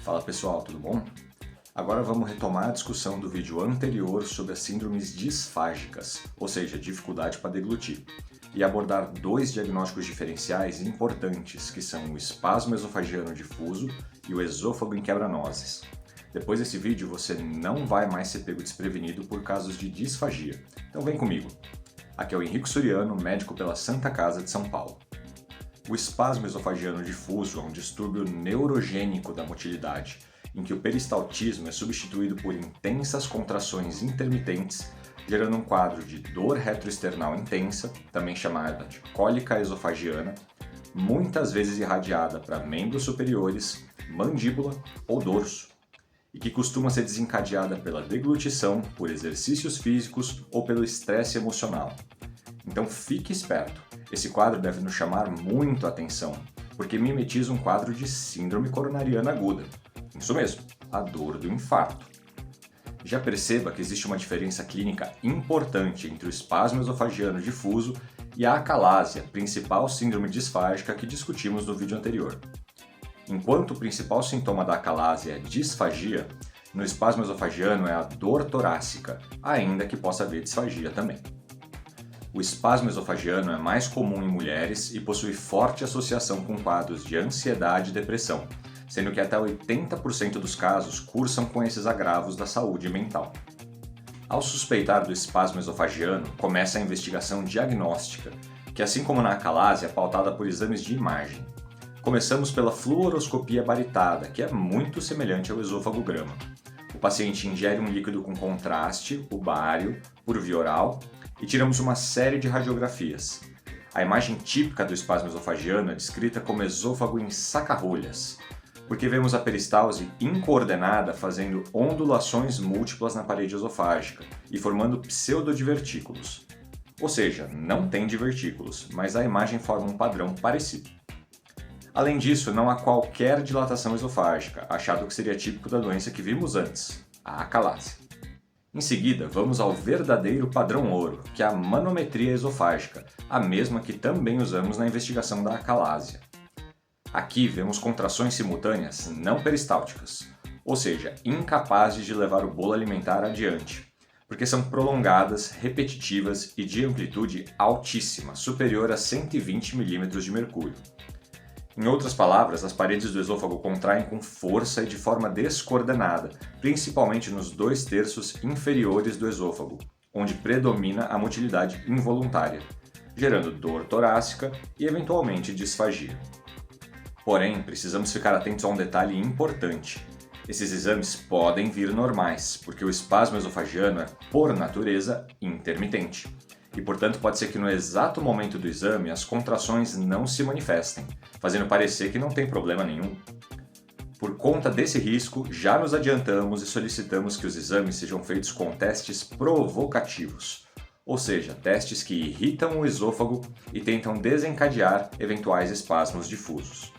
Fala pessoal, tudo bom? Agora vamos retomar a discussão do vídeo anterior sobre as síndromes disfágicas, ou seja, dificuldade para deglutir, e abordar dois diagnósticos diferenciais importantes, que são o espasmo esofagiano difuso e o esôfago em quebra-nozes. Depois desse vídeo você não vai mais ser pego desprevenido por casos de disfagia, então vem comigo. Aqui é o Henrique Suriano, médico pela Santa Casa de São Paulo. O espasmo esofagiano difuso é um distúrbio neurogênico da motilidade, em que o peristaltismo é substituído por intensas contrações intermitentes, gerando um quadro de dor retroesternal intensa, também chamada de cólica esofagiana, muitas vezes irradiada para membros superiores, mandíbula ou dorso, e que costuma ser desencadeada pela deglutição, por exercícios físicos ou pelo estresse emocional. Então fique esperto, esse quadro deve nos chamar muito a atenção, porque mimetiza um quadro de síndrome coronariana aguda. Isso mesmo, a dor do infarto. Já perceba que existe uma diferença clínica importante entre o espasmo esofagiano difuso e a acalásia, principal síndrome disfágica que discutimos no vídeo anterior. Enquanto o principal sintoma da acalásia é disfagia, no espasmo esofagiano é a dor torácica, ainda que possa haver disfagia também. O espasmo esofagiano é mais comum em mulheres e possui forte associação com quadros de ansiedade e depressão, sendo que até 80% dos casos cursam com esses agravos da saúde mental. Ao suspeitar do espasmo esofagiano, começa a investigação diagnóstica, que assim como na acalásia é pautada por exames de imagem. Começamos pela fluoroscopia baritada, que é muito semelhante ao esôfagograma. O paciente ingere um líquido com contraste, o bário, por via oral, e tiramos uma série de radiografias. A imagem típica do espasmo esofagiano é descrita como esôfago em saca-rolhas, porque vemos a peristalse incoordenada fazendo ondulações múltiplas na parede esofágica e formando pseudodivertículos. Ou seja, não tem divertículos, mas a imagem forma um padrão parecido. Além disso, não há qualquer dilatação esofágica, achado que seria típico da doença que vimos antes, a acalásia. Em seguida, vamos ao verdadeiro padrão ouro, que é a manometria esofágica, a mesma que também usamos na investigação da acalásia. Aqui vemos contrações simultâneas não peristálticas, ou seja, incapazes de levar o bolo alimentar adiante, porque são prolongadas, repetitivas e de amplitude altíssima, superior a 120 mm de mercúrio. Em outras palavras, as paredes do esôfago contraem com força e de forma descoordenada, principalmente nos 2/3 inferiores do esôfago, onde predomina a motilidade involuntária, gerando dor torácica e eventualmente disfagia. Porém, precisamos ficar atentos a um detalhe importante. Esses exames podem vir normais, porque o espasmo esofagiano é, por natureza, intermitente. E, portanto, pode ser que no exato momento do exame as contrações não se manifestem, fazendo parecer que não tem problema nenhum. Por conta desse risco, já nos adiantamos e solicitamos que os exames sejam feitos com testes provocativos, ou seja, testes que irritam o esôfago e tentam desencadear eventuais espasmos difusos.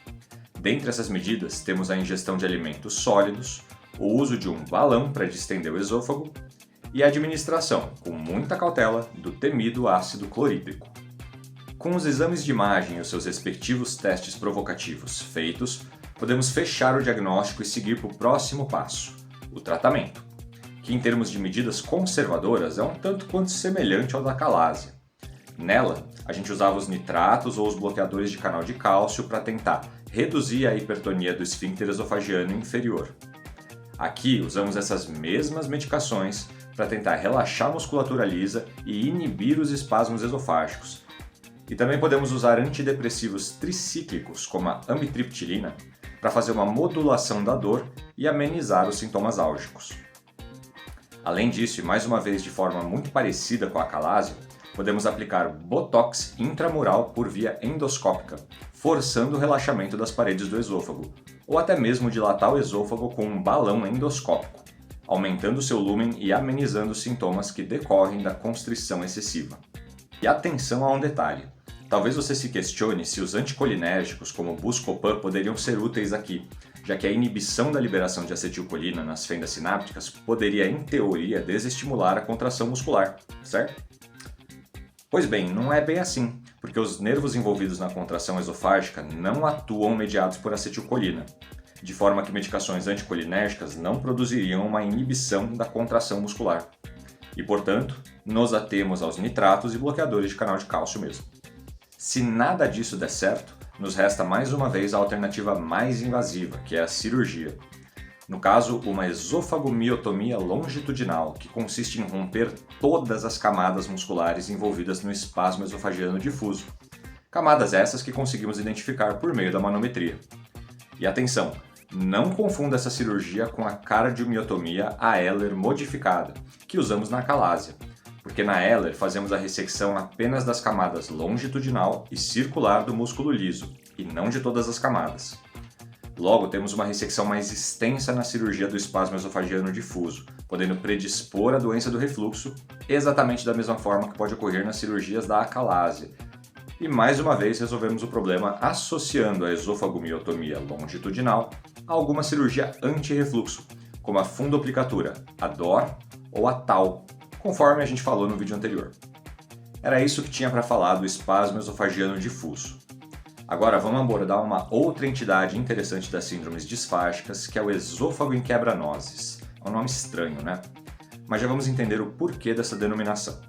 Dentre essas medidas, temos a ingestão de alimentos sólidos, o uso de um balão para distender o esôfago e a administração, com muita cautela, do temido ácido clorídrico. Com os exames de imagem e os seus respectivos testes provocativos feitos, podemos fechar o diagnóstico e seguir para o próximo passo, o tratamento, que em termos de medidas conservadoras é um tanto quanto semelhante ao da acalásia. Nela, a gente usava os nitratos ou os bloqueadores de canal de cálcio para tentar reduzir a hipertonia do esfíncter esofagiano inferior. Aqui usamos essas mesmas medicações para tentar relaxar a musculatura lisa e inibir os espasmos esofágicos. E também podemos usar antidepressivos tricíclicos, como a amitriptilina, para fazer uma modulação da dor e amenizar os sintomas álgicos. Além disso, e mais uma vez de forma muito parecida com a acalásia, podemos aplicar botox intramural por via endoscópica, forçando o relaxamento das paredes do esôfago, ou até mesmo dilatar o esôfago com um balão endoscópico, aumentando seu lúmen e amenizando os sintomas que decorrem da constrição excessiva. E atenção a um detalhe. Talvez você se questione se os anticolinérgicos como o Buscopan poderiam ser úteis aqui, já que a inibição da liberação de acetilcolina nas fendas sinápticas poderia, em teoria, desestimular a contração muscular, certo? Pois bem, não é bem assim, porque os nervos envolvidos na contração esofágica não atuam mediados por acetilcolina. de forma que medicações anticolinérgicas não produziriam uma inibição da contração muscular. E, portanto, nos atemos aos nitratos e bloqueadores de canal de cálcio mesmo. Se nada disso der certo, nos resta mais uma vez a alternativa mais invasiva, que é a cirurgia. No caso, uma esofagomiotomia longitudinal, que consiste em romper todas as camadas musculares envolvidas no espasmo esofagiano difuso. Camadas essas que conseguimos identificar por meio da manometria. E atenção, não confunda essa cirurgia com a cardiomiotomia Ehler modificada, que usamos na acalásia, porque na Ehler fazemos a ressecção apenas das camadas longitudinal e circular do músculo liso, e não de todas as camadas. Logo, temos uma ressecção mais extensa na cirurgia do espasmo esofagiano difuso, podendo predispor a doença do refluxo, exatamente da mesma forma que pode ocorrer nas cirurgias da acalásia. E mais uma vez resolvemos o problema associando a esofagomiotomia longitudinal a alguma cirurgia anti-refluxo, como a fundoplicatura, a DOR ou a TAU, conforme a gente falou no vídeo anterior. Era isso que tinha para falar do espasmo esofagiano difuso. Agora vamos abordar uma outra entidade interessante das síndromes disfágicas, que é o esôfago em quebra-nozes. É um nome estranho, né? Mas já vamos entender o porquê dessa denominação.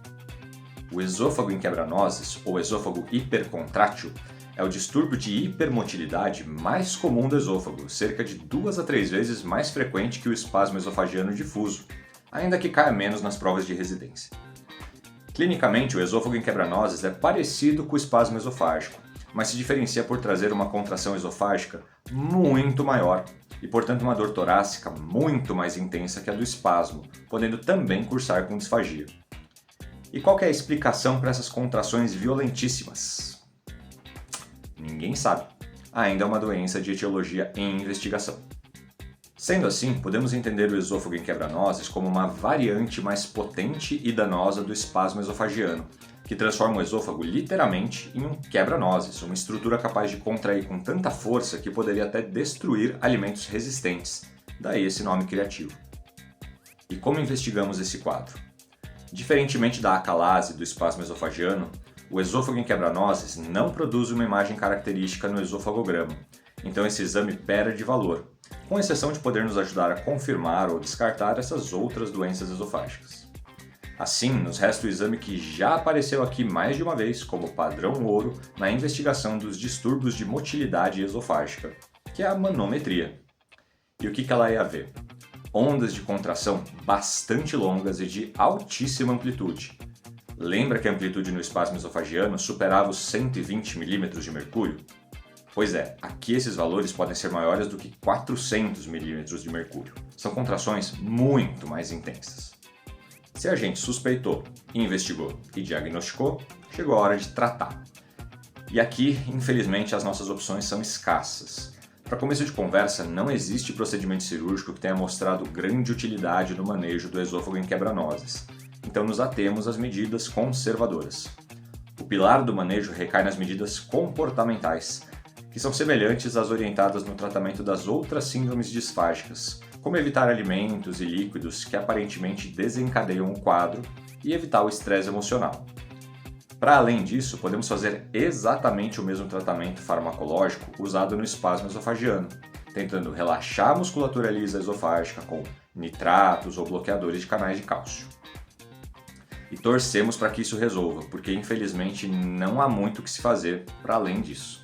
O esôfago em quebra-nozes, ou esôfago hipercontrátil, é o distúrbio de hipermotilidade mais comum do esôfago, cerca de 2 a 3 vezes mais frequente que o espasmo esofagiano difuso, ainda que caia menos nas provas de residência. Clinicamente, o esôfago em quebra-nozes é parecido com o espasmo esofágico, mas se diferencia por trazer uma contração esofágica muito maior e, portanto, uma dor torácica muito mais intensa que a do espasmo, podendo também cursar com disfagia. E qual que é a explicação para essas contrações violentíssimas? Ninguém sabe. Ainda é uma doença de etiologia em investigação. Sendo assim, podemos entender o esôfago em quebra-nozes como uma variante mais potente e danosa do espasmo esofagiano, que transforma o esôfago literalmente em um quebra-nozes, uma estrutura capaz de contrair com tanta força que poderia até destruir alimentos resistentes, daí esse nome criativo. E como investigamos esse quadro? Diferentemente da acalase do espasmo esofagiano, o esôfago em quebra-nozes não produz uma imagem característica no esofagograma, então esse exame perde valor, com exceção de poder nos ajudar a confirmar ou descartar essas outras doenças esofágicas. Assim, nos resta o exame que já apareceu aqui mais de uma vez como padrão ouro na investigação dos distúrbios de motilidade esofágica, que é a manometria. E o que ela ia ver? Ondas de contração bastante longas e de altíssima amplitude. Lembra que a amplitude no espasmo esofagiano superava os 120 milímetros de mercúrio? Pois é, aqui esses valores podem ser maiores do que 400 milímetros de mercúrio. São contrações muito mais intensas. Se a gente suspeitou, investigou e diagnosticou, chegou a hora de tratar. E aqui, infelizmente, as nossas opções são escassas. Para começo de conversa, não existe procedimento cirúrgico que tenha mostrado grande utilidade no manejo do esôfago em quebra-nozes, então nos atemos às medidas conservadoras. O pilar do manejo recai nas medidas comportamentais, que são semelhantes às orientadas no tratamento das outras síndromes disfágicas, como evitar alimentos e líquidos que aparentemente desencadeiam o quadro e evitar o estresse emocional. Para além disso, podemos fazer exatamente o mesmo tratamento farmacológico usado no espasmo esofagiano, tentando relaxar a musculatura lisa esofágica com nitratos ou bloqueadores de canais de cálcio. E torcemos para que isso resolva, porque infelizmente não há muito o que se fazer para além disso.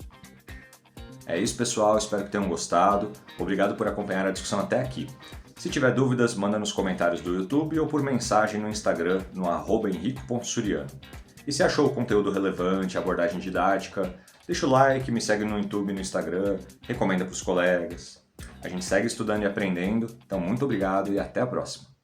É isso, pessoal, espero que tenham gostado. Obrigado por acompanhar a discussão até aqui. Se tiver dúvidas, manda nos comentários do YouTube ou por mensagem no Instagram no @henrico.suriano. E se achou o conteúdo relevante, abordagem didática, deixa o like, me segue no YouTube e no Instagram, recomenda para os colegas. A gente segue estudando e aprendendo, então muito obrigado e até a próxima.